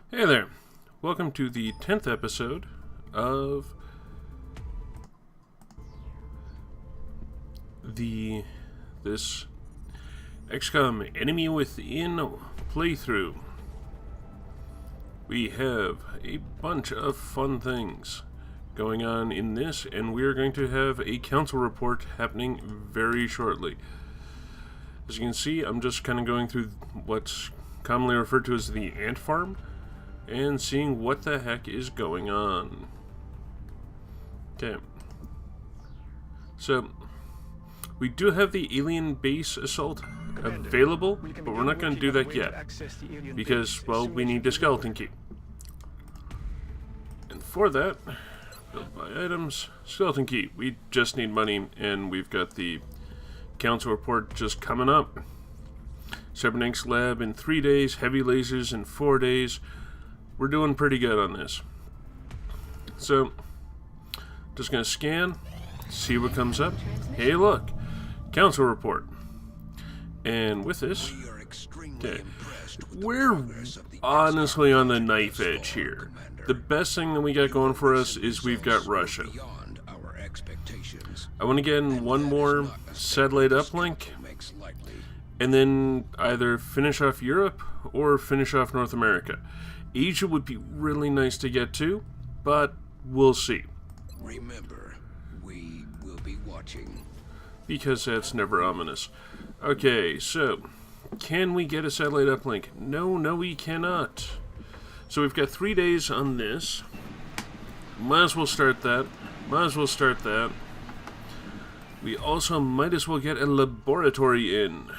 Hey there, welcome to the 10th episode of this XCOM Enemy Within playthrough. We have a bunch of fun things going on in this, and we are going to have a council report happening very shortly. As you can see, I'm just kind of going through what's commonly referred to as the ant farm and seeing what the heck is going on. Okay. So, we do have the alien base assault available, but we're not going to do that yet. Because, well, we need the skeleton key. And for that, build by items, skeleton key. We just need money, and we've got the council report just coming up. Cybernetics lab in 3 days, heavy lasers in 4 days. We're doing pretty good on this. So, just gonna scan, see what comes up. Hey look, council report. And with this, okay, we're honestly on the knife edge here. The best thing that we got going for us is we've got Russia. I want to get in one more satellite uplink, and then either finish off Europe or finish off North America. Asia would be really nice to get to, but we'll see. Remember, we will be watching. Because that's never ominous. Okay, so, can we get a satellite uplink? No, we cannot. So we've got 3 days on this. Might as well start that. We also might as well get a laboratory in.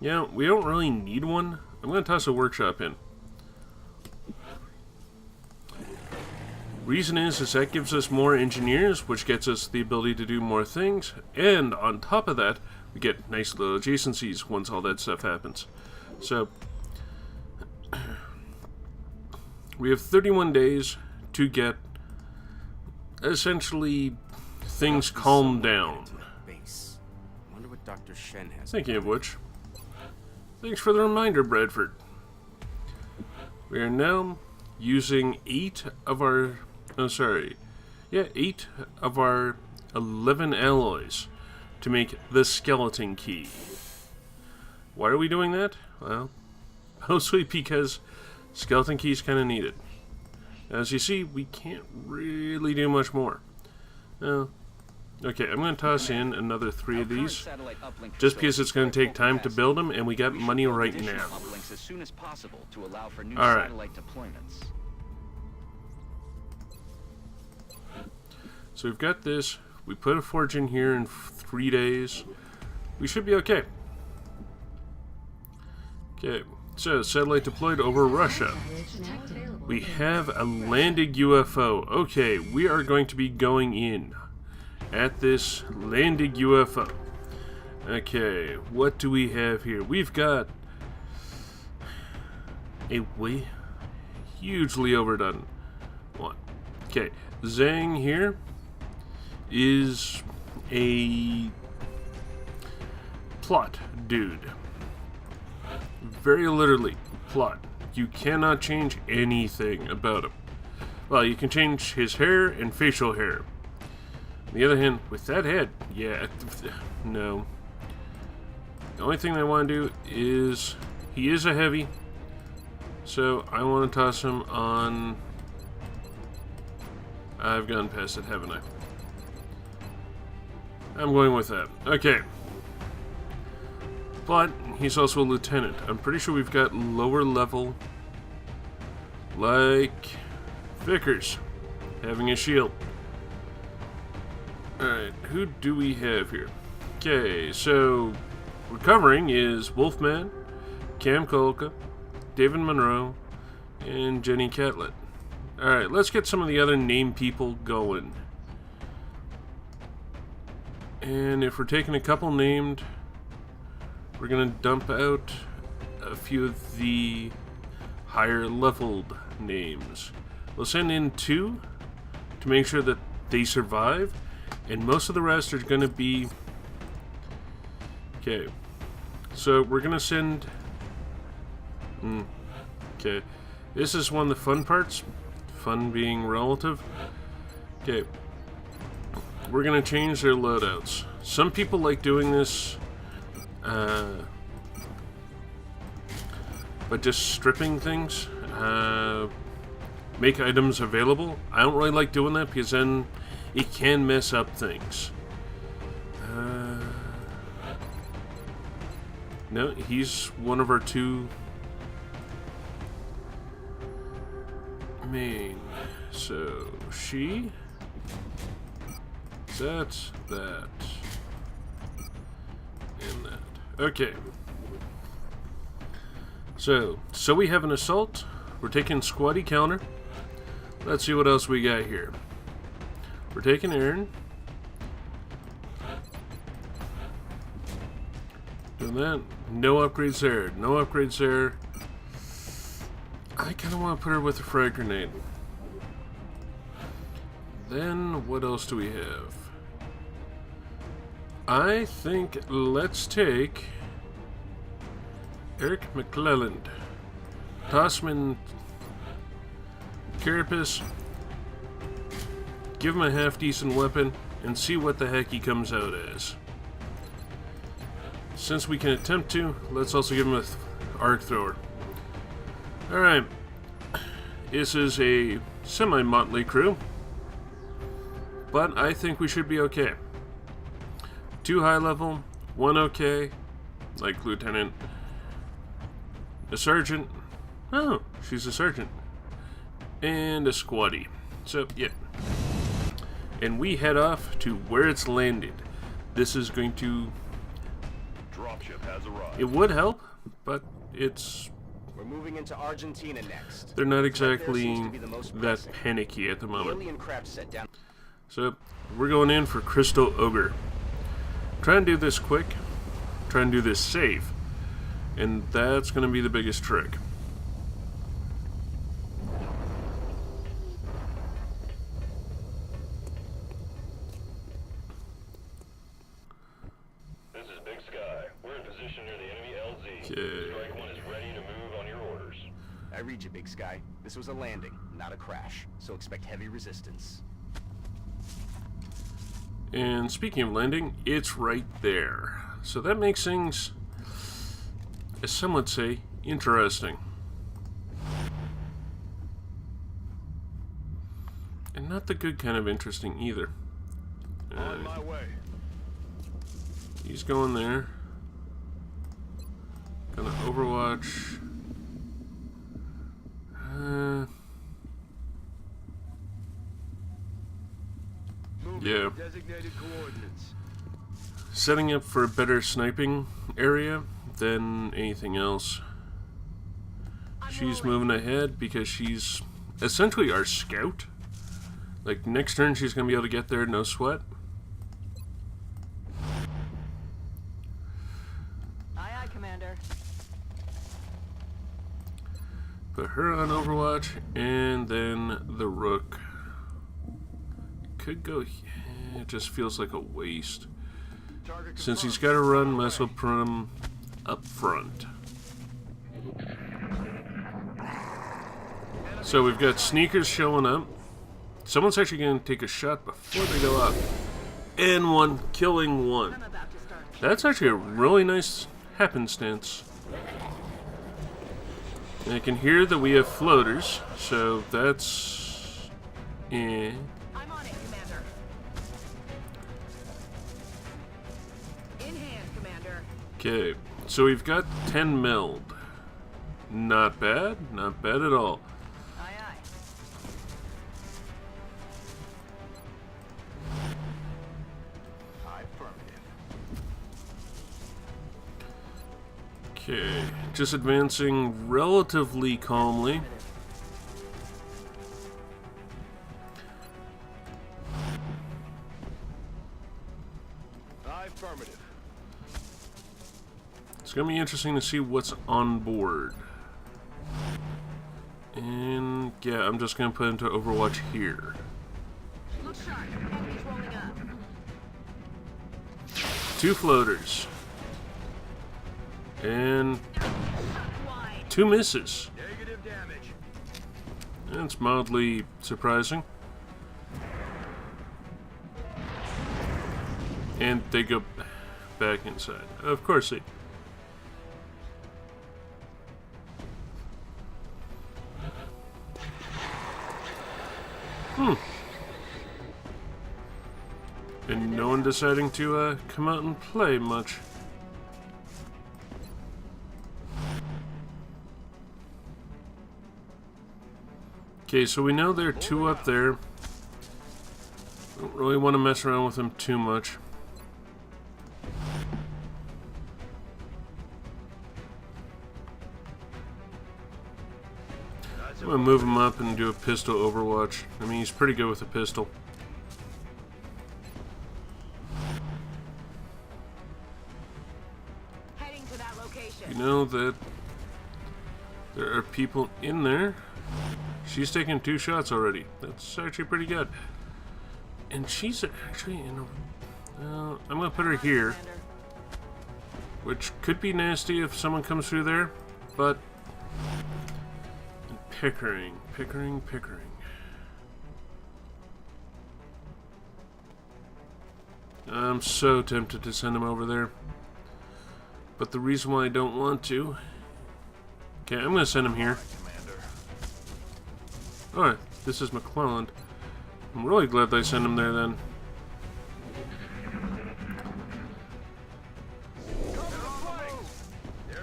Yeah, we don't really need one. I'm going to toss a workshop in. Reason is that gives us more engineers, which gets us the ability to do more things, and on top of that, we get nice little adjacencies once all that stuff happens. So, we have 31 days to get, essentially, things calmed down. Wonder what Dr. Shen has. Thinking of which, thanks for the reminder, Bradford. We are now using 8 of our 11 alloys to make the skeleton key. Why are we doing that? Well, mostly because skeleton keys kind of needed. As you see, we can't really do much more. Okay, I'm going to toss in another 3 of these, just because it's going to take time to build them, and we got money right now. Alright. So we've got this. We put a forge in here in 3 days. We should be okay. Okay, so satellite deployed over Russia. We have a landed UFO. Okay, we are going to be going in at this landed UFO. Okay, what do we have here? We've got a hugely overdone one. Okay, Zhang here is a plot dude. Very literally, plot. You cannot change anything about him. Well, you can change his hair and facial hair. On the other hand, with that head, yeah, no. The only thing I want to do is, he is a heavy, so I want to toss him on. I've gone past it, haven't I? I'm going with that. Okay. But he's also a lieutenant. I'm pretty sure we've got lower level, like Vickers, having a shield. Alright, who do we have here? Okay, so recovering is Wolfman, Cam Kolka, David Monroe, and Jenny Catlett. Alright, let's get some of the other named people going. And if we're taking a couple named, we're going to dump out a few of the higher leveled names. We'll send in 2 to make sure that they survive, and most of the rest are going to be... Okay, So we're gonna send... Okay. This is one of the fun parts. Fun being relative. Okay. We're gonna change their loadouts. Some people like doing this by just stripping things. Make items available. I don't really like doing that because then it can mess up things. No, he's one of our two main. So she, that, and that. Okay. So we have an assault. We're taking squatty counter. Let's see what else we got here. We're taking Aaron. Doing that. No upgrades there. No upgrades there. I kind of want to put her with a frag grenade. Then what else do we have? I think let's take Eric McClelland. Tossman Carapace. Give him a half-decent weapon and see what the heck he comes out as. Since we can attempt to, let's also give him a arc thrower. Alright. This is a semi-motley crew. But I think we should be okay. 2 high level, 1 okay, like Lieutenant. A sergeant. Oh, she's a sergeant. And a squatty. So, yeah. And we head off to where it's landed. This is going to... Dropship has arrived. It would help, but it's... We're moving into Argentina next. They're not Right there exactly seems to be the most that pressing. panicky at the The moment. alien craft set down. So, we're going in for Chrystal Ogre. Try and do this quick. Try and do this safe. And that's going to be the biggest trick. This is Big Sky. We're in position near the enemy LZ. Okay. Strike 1 is ready to move on your orders. I read you, Big Sky. This was a landing, not a crash. So expect heavy resistance. And speaking of landing, it's right there. So that makes things, as some would say, interesting. And not the good kind of interesting either. On my way. He's going there. Gonna Overwatch. Yeah. Designated coordinates. Setting up for a better sniping area than anything else. She's moving ahead because she's essentially our scout. Like, next turn she's gonna be able to get there, no sweat. Aye, aye, Commander. Put her on Overwatch, and then the Rook. Could go... It just feels like a waste. Since he's got to run, might as well put him up front. So we've got sneakers showing up. Someone's actually going to take a shot before they go up. And one, killing one. I'm about to start. That's actually a really nice happenstance. And I can hear that we have floaters, so that's... I'm on it, Commander. In hand, Commander. Okay, so we've got 10 meld. Not bad, not bad at all. Aye, aye. Affirmative. Okay, just advancing relatively calmly. Affirmative. It's gonna be interesting to see what's on board. And yeah, I'm just gonna put into Overwatch here. Look sharp. Enemies rolling up. 2 floaters. And Wide. 2 misses. Negative damage. That's mildly surprising. And they go back inside. Of course they... And no one deciding to come out and play much. Okay, so we know there are 2 up there. Don't really want to mess around with them too much. I'm gonna move him up and do a pistol overwatch. I mean, he's pretty good with a pistol. Heading to that location. You know that there are people in there. She's taken 2 shots already. That's actually pretty good. And she's actually in a... I'm gonna put her here, Commander. which could be nasty if someone comes through there, but... Pickering. I'm so tempted to send him over there. But the reason why I don't want to... Okay, I'm gonna send him here. Commander. Alright, this is McClelland. I'm really glad they sent him there then.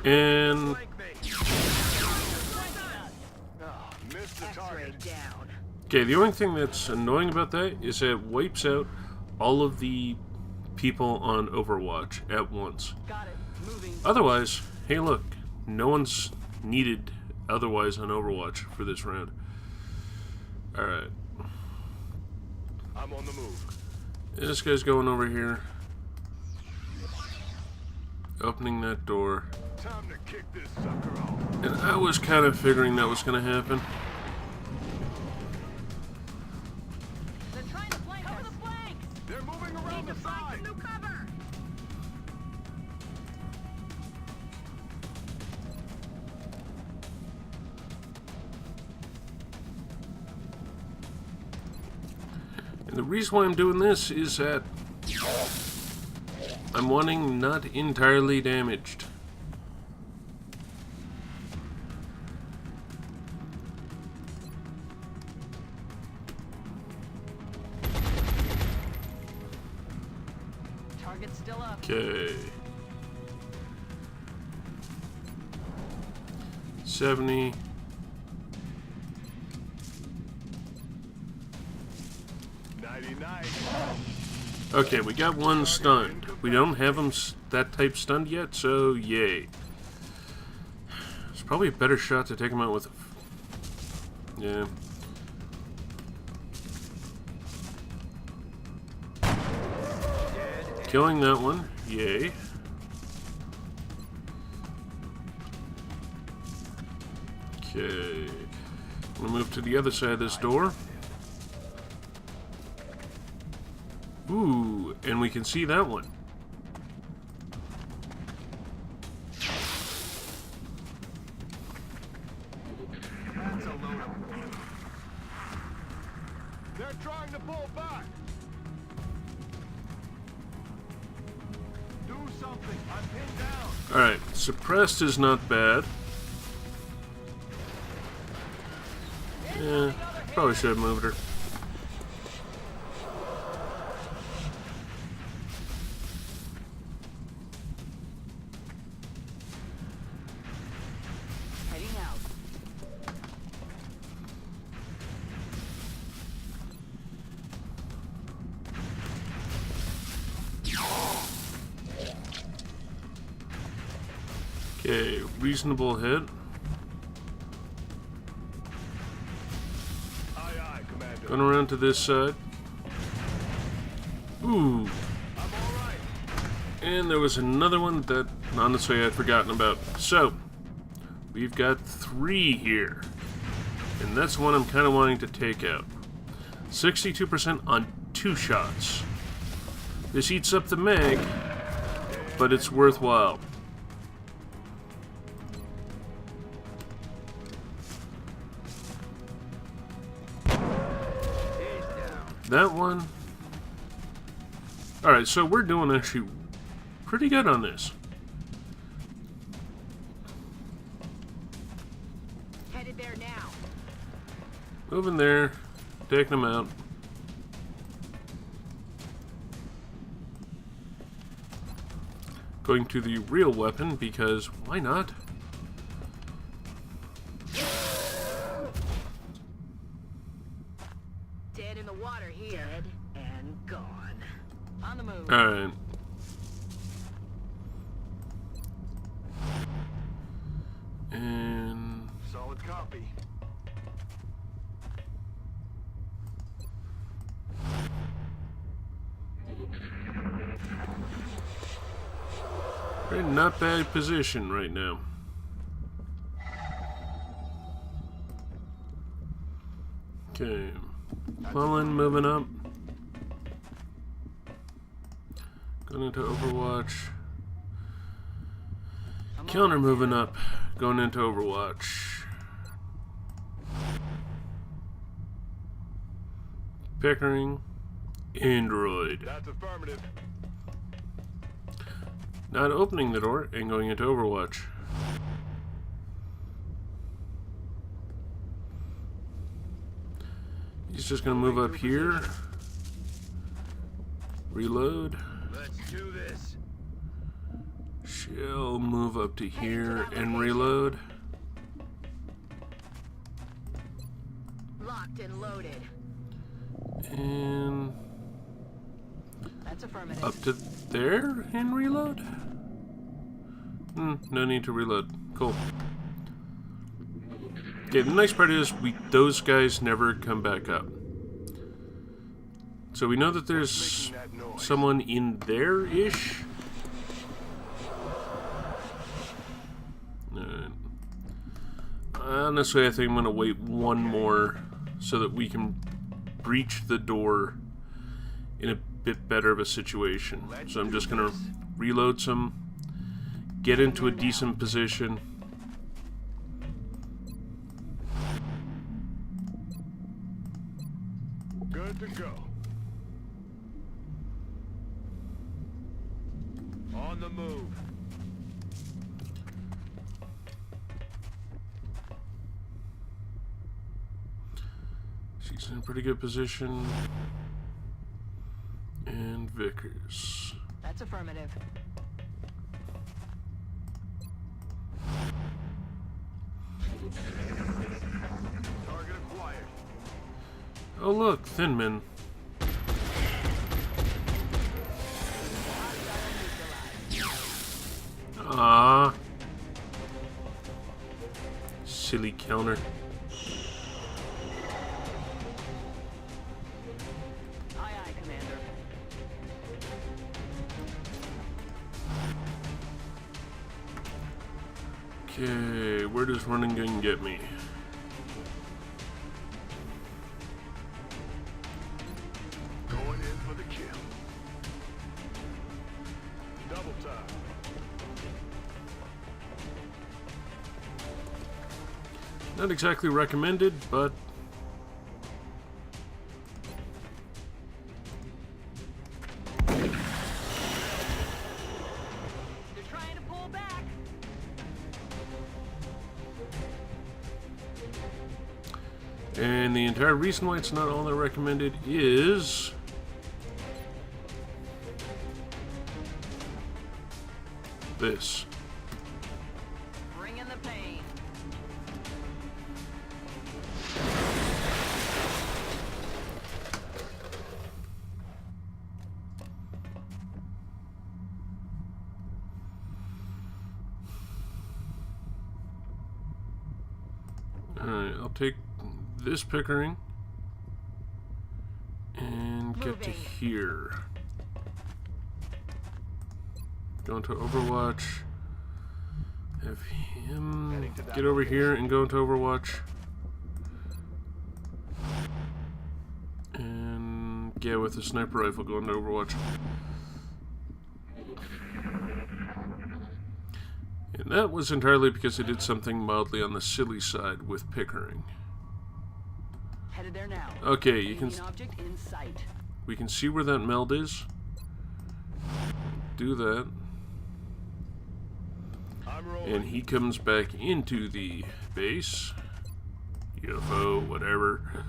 And... Missed the X-ray target. down. Okay, the only thing that's annoying about that is that it wipes out all of the people on Overwatch at once. Got it. Moving. Otherwise, hey look, no one's needed otherwise on Overwatch for this round. Alright, I'm on the move. this guy's going over here. Opening that door. Time to kick this sucker off. And I was kind of figuring that was going to happen. They're trying to flank us. Cover the flanks. They're moving around Need the to find side. some new cover. And the reason why I'm doing this is that I'm wanting not entirely damaged. Target's still up. Okay. 70. Okay, we got one stunned. We don't have him that type stunned yet, so yay. It's probably a better shot to take him out with a... Yeah. Killing that one, yay. Okay. I'm gonna move to the other side of this door. Ooh, and we can see that one. That's a load of... They're trying to pull back. Do something. I'm pinned down. Alright, suppressed is not bad. Yeah, probably should have moved her. Heading out. Okay, reasonable hit. Aye, aye, Commander. Going around to this side. Ooh, I'm all right. and there was another one that honestly I'd forgotten about. So, we've got 3 here. And that's one I'm kind of wanting to take out. 62% on 2 shots. This eats up the mag, but it's worthwhile. That one. Alright, so we're doing actually pretty good on this. Headed there now. Moving there, taking them out. Going to the real weapon because why not? Dead in the water here. Dead and gone. On the move. Alright. And Solid copy. we're in not bad position right now. Okay. Mullen moving up. Going into Overwatch. Counter moving up. Going into Overwatch. Pickering. Android. That's affirmative. Not opening the door and going into Overwatch. He's just gonna move up here. Reload. Let's do this. She'll move up to here and reload. Locked and loaded. And That's affirmative. up to there and reload? No need to reload. Cool. Okay, the nice part is those guys never come back up. So we know that there's someone in there-ish. Alright. Honestly, I think I'm going to wait one more so that we can breach the door in a bit better of a situation. So I'm just going to reload some, get into a decent position. Good to go. On the move. She's in a pretty good position. And Vickers. That's affirmative. Target acquired. Oh look, Thinman. Ah, silly counter. Aye, aye, Commander. Okay, where does running gun get me? Going in for the kill. Double time. Not exactly recommended, but They're trying to pull back. and the entire reason why it's not all that recommended is this. Bring in the pain. Alright, I'll take this Pickering and get to Moving. here. Go into Overwatch. Have him get over here and go into Overwatch. And yeah, with the sniper rifle go into Overwatch. And that was entirely because I did something mildly on the silly side with Pickering. Headed there now. Okay, you can. Alien object in sight. We can see where that meld is. Do that. And he comes back into the base. UFO, whatever.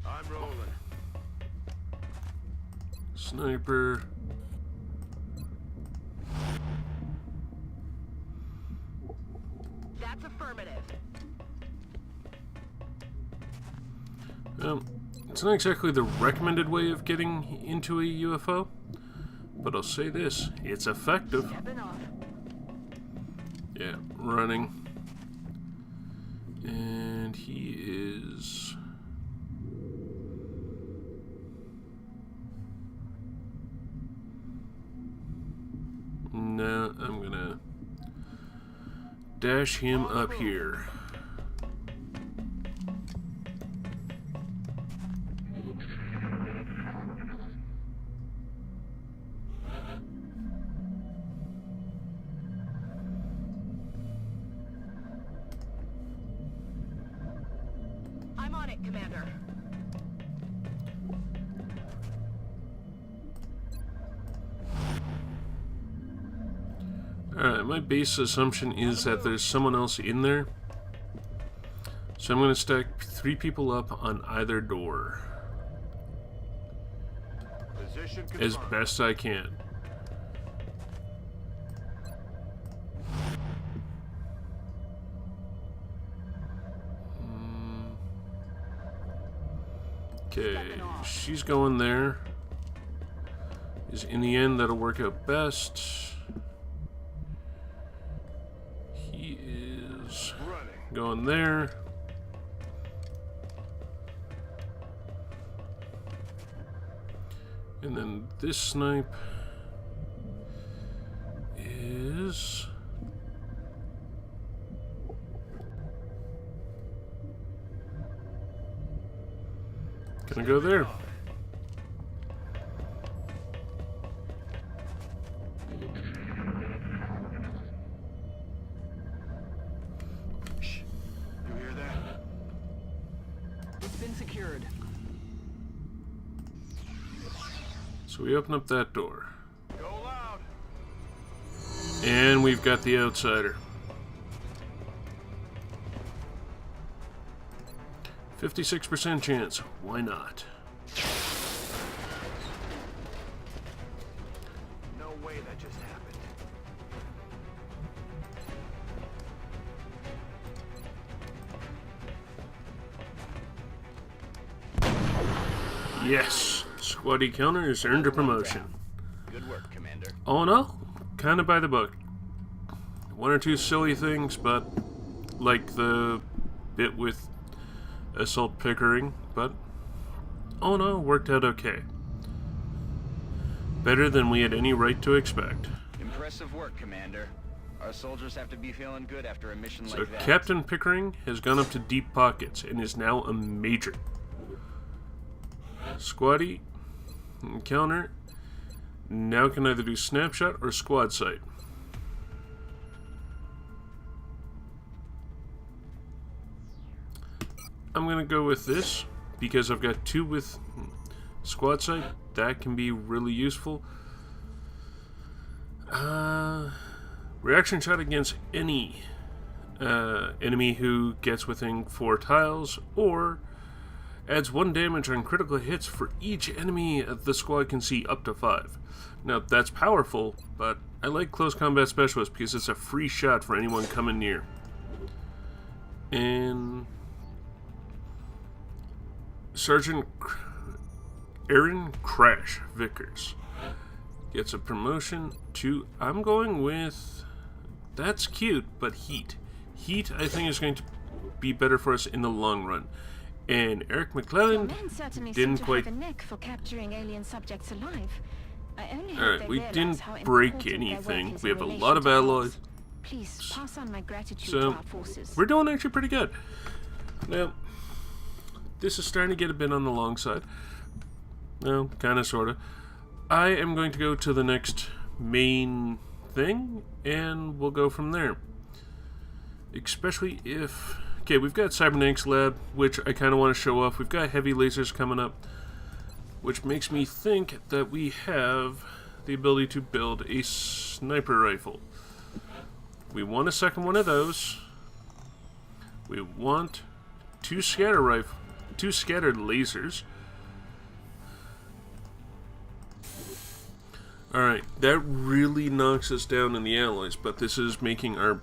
I'm rolling. Sniper. That's affirmative. It's not exactly the recommended way of getting into a UFO, but I'll say this, it's effective. Stepping off. Yeah, running. And he is... No, I'm gonna dash him up here. I'm on it, Commander. Alright, my base assumption is that there's someone else in there. So I'm going to stack 3 people up on either door. Position As confirmed. best I can. Okay, she's going there. In the end, that'll work out best. He is Running. going there. And then this snipe is... gonna go there. You hear that? It's been secured. So we open up that door. Go loud. And we've got the outsider. 56% chance. Why not? No way that just happened. Yes. Squaddy Counter has earned a promotion. Good work, Commander. All in all, kind of by the book. 1 or 2 silly things, but like the bit with Assault Pickering, but all in all, worked out okay. Better than we had any right to expect. Impressive work, Commander. Our soldiers have to be feeling good after a mission So like that. Captain Pickering has gone up to deep pockets and is now a major. Squaddy Counter now can either do snapshot or squad sight. I'm gonna go with this because I've got 2 with squad sight. That can be really useful. Reaction shot against any enemy who gets within 4 tiles, or adds 1 damage on critical hits for each enemy the squad can see up to 5. Now that's powerful, but I like Close Combat Specialist because it's a free shot for anyone coming near. And Sergeant Aaron Crash Vickers gets a promotion to, I'm going with, that's cute, but Heat. Heat, I think, is going to be better for us in the long run. And Eric McClellan Men certainly didn't seem to quite... have a neck for capturing alien subjects alive. I only hope Alright, they we realize didn't how break important their anything. work is We in have a relation lot of to ours. alloys. Please pass on my gratitude So, to our forces. we're doing actually pretty good. Now, this is starting to get a bit on the long side. No, kind of, sort of. I am going to go to the next main thing, and we'll go from there. Especially if Okay, we've got Cybernetics Lab, which I kind of want to show off. We've got heavy lasers coming up, which makes me think that we have the ability to build a sniper rifle. We want a second one of those. We want two scattered lasers. Alright, that really knocks us down in the alloys, but this is making our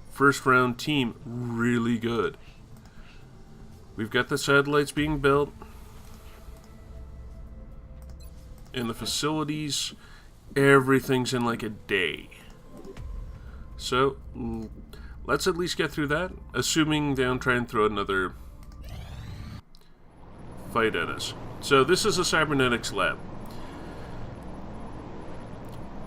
first round team really good. We've got the satellites being built, and the facilities, everything's in like a day. So let's at least get through that, assuming they don't try and throw another fight at us. So this is a cybernetics lab.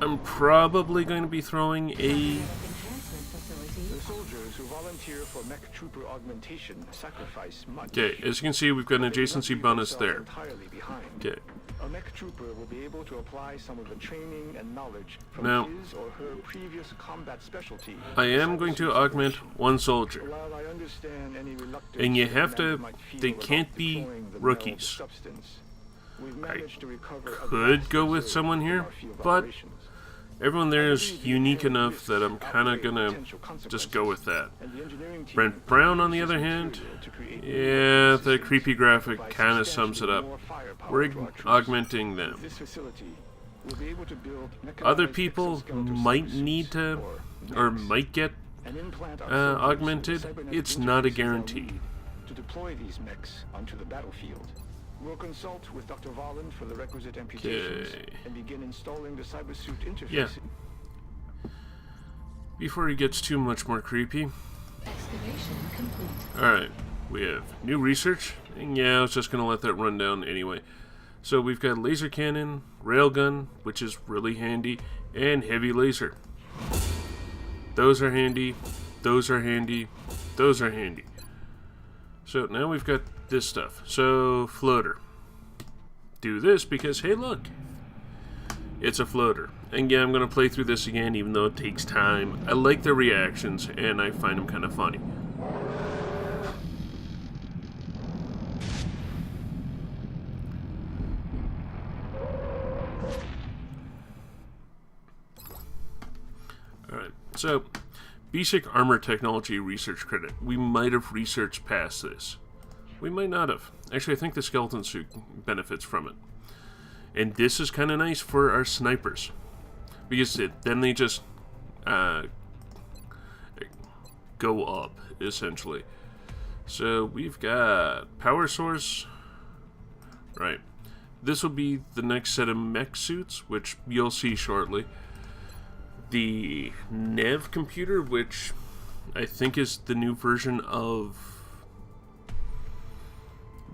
I'm probably going to be throwing a... The soldiers who volunteer for mech trooper augmentation sacrifice much. Okay, as you can see, we've got an adjacency bonus there. Okay. A mech trooper will be able to apply some of the training and knowledge from Now, his or her previous combat specialty. I am going to augment one soldier. While I understand any reluctance And you have the to, commander might feel they about can't be deploying the rookies. substance, we've I managed to recover could go with someone here, but everyone there is unique enough that I'm kind of gonna just go with that. Brent Brown, on the other hand, yeah, the creepy graphic kind of sums it up. We're augmenting them. Other people might need to, or might get augmented. It's not a guarantee. To deploy these mechs onto the battlefield. We'll consult with Dr. Volland for the requisite amputations and begin installing the cybersuit interface. Yeah. Before he gets too much more creepy. Excavation complete. Alright, we have new research. And yeah, I was just going to let that run down anyway. So we've got laser cannon, railgun, which is really handy, and heavy laser. Those are handy, those are handy, those are handy. So now we've got this stuff. So, floater. Do this because, hey look, it's a floater. And yeah, I'm going to play through this again even though it takes time. I like the reactions and I find them kind of funny. Alright, so basic armor technology research credit. We might have researched past this. We might not have. Actually, I think the skeleton suit benefits from it. And this is kind of nice for our snipers. Because then they just go up, essentially. So we've got power source. Right. This will be the next set of mech suits, which you'll see shortly. The Nev computer, which I think is the new version of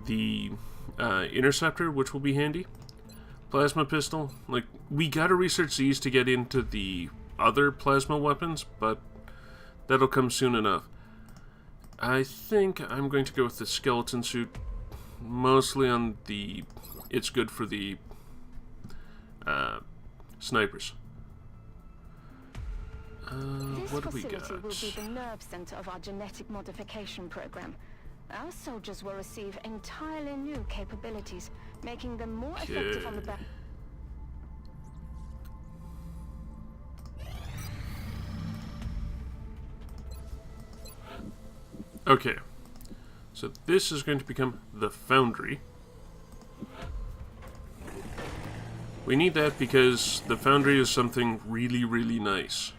the interceptor, which will be handy. Plasma pistol. Like, we gotta research these to get into the other plasma weapons, but that'll come soon enough. I think I'm going to go with the skeleton suit, mostly on the... It's good for the snipers. What do we got? This facility will be the nerve center of our genetic modification program. Our soldiers will receive entirely new capabilities, making them more effective on the back. Okay, so this is going to become the foundry. We need that because the foundry is something really, really nice.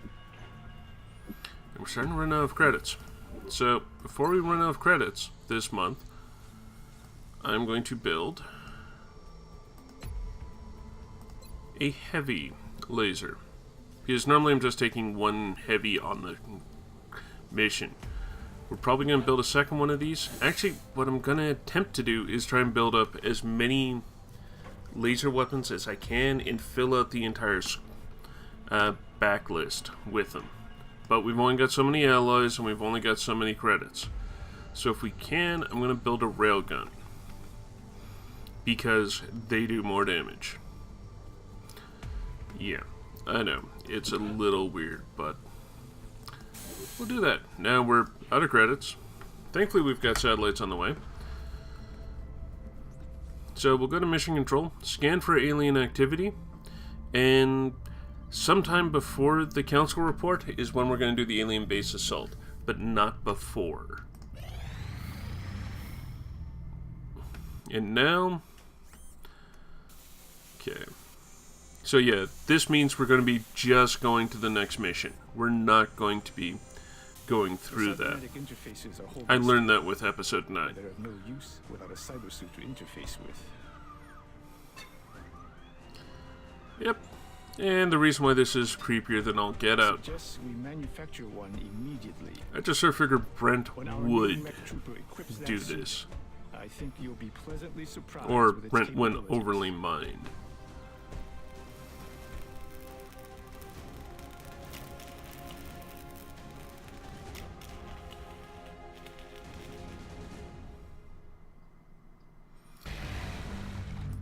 And we're starting to run out of credits. So, before we run out of credits this month, I'm going to build a heavy laser. Because normally I'm just taking one heavy on the mission. We're probably going to build a second one of these. Actually, what I'm going to attempt to do is try and build up as many laser weapons as I can and fill out the entire backlist with them. But we've only got so many alloys and we've only got so many credits. So if we can, I'm going to build a railgun. Because they do more damage. Yeah, I know. It's a little weird, but we'll do that. Now we're out of credits. Thankfully, we've got satellites on the way. So we'll go to mission control, scan for alien activity, and sometime before the council report is when we're going to do the alien base assault, but not before. And now... Okay. So yeah, this means we're going to be just going to the next mission. We're not going to be going through that. I learned that with episode 9. They're of no use without a cybersuit to interface with. Yep. And the reason why this is creepier than I'll get out. Suggests we manufacture one immediately. I just sort of figured Brent When our would new mech trooper equips that do suit, this. I think you'll be pleasantly surprised Or with its Brent wouldn't capabilities. overly mind.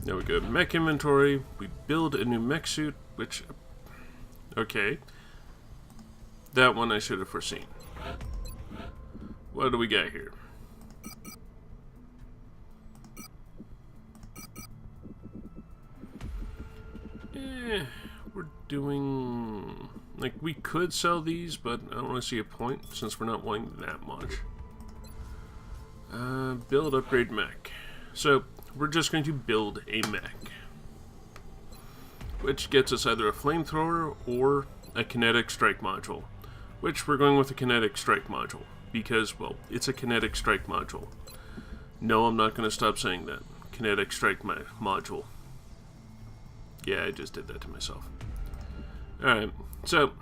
There we go. Mech inventory. We build a new mech suit, which... Okay. That one I should have foreseen. What do we got here? We're doing... Like, we could sell these, but I don't really see a point since we're not wanting that much. Build, upgrade, mech. So... We're just going to build a mech, which gets us either a flamethrower or a kinetic strike module, which we're going with a kinetic strike module because, well, it's a kinetic strike module. No, I'm not going to stop saying that. Kinetic strike module. Yeah, I just did that to myself. Alright, so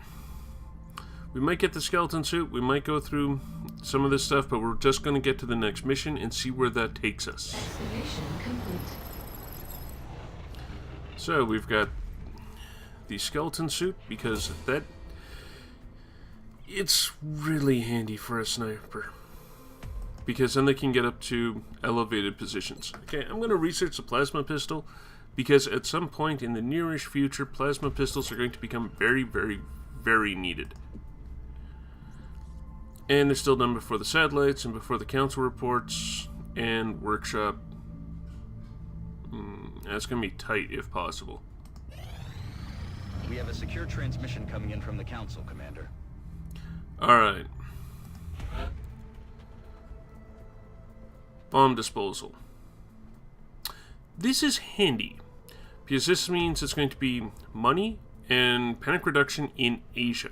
we might get the skeleton suit, we might go through some of this stuff, but we're just going to get to the next mission and see where that takes us. Excavation complete. So we've got the skeleton suit because that it's really handy for a sniper because then they can get up to elevated positions. Okay, I'm going to research the plasma pistol because at some point in the nearish future plasma pistols are going to become very, very, very needed. And they're still done before the satellites and before the council reports and workshop. That's going to be tight if possible. We have a secure transmission coming in from the council, Commander. Alright. Bomb disposal. This is handy because this means it's going to be money and panic reduction in Asia.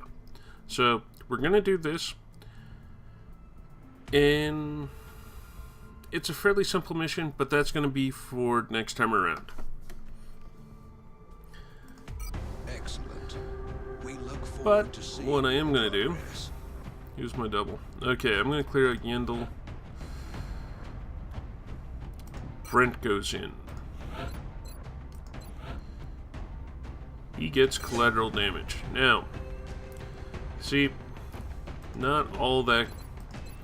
So we're going to do this. And it's a fairly simple mission, but that's going to be for next time around. Excellent. We look forward But to seeing what I am going to do, progress. use my double. Okay, I'm going to clear out Yendel. Brent goes in. He gets collateral damage. Now, see, not all that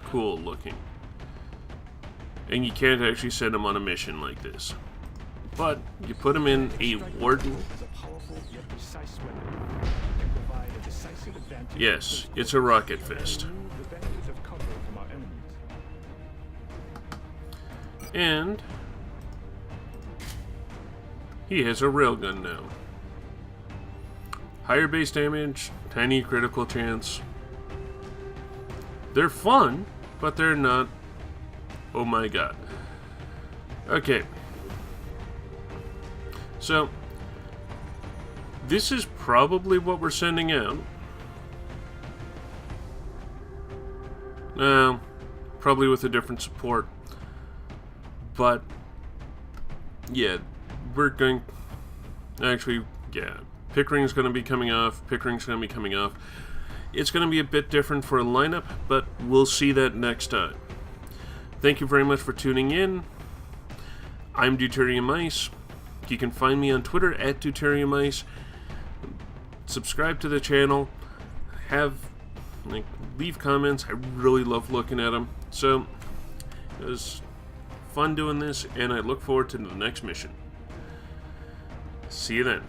cool looking. And you can't actually send him on a mission like this. But you put him in a warden. Yes, it's a rocket fist. And he has a railgun now. Higher base damage, tiny critical chance. They're fun, but they're not. Oh my god. Okay. So, this is probably what we're sending out. Probably with a different support. But, yeah, we're going... Actually, yeah. Pickering's going to be coming off. Pickering's going to be coming off. It's going to be a bit different for a lineup, but we'll see that next time. Thank you very much for tuning in. I'm Deuterium Ice. You can find me on Twitter at Deuterium Ice. Subscribe to the channel. Leave comments. I really love looking at them. So, it was fun doing this, and I look forward to the next mission. See you then.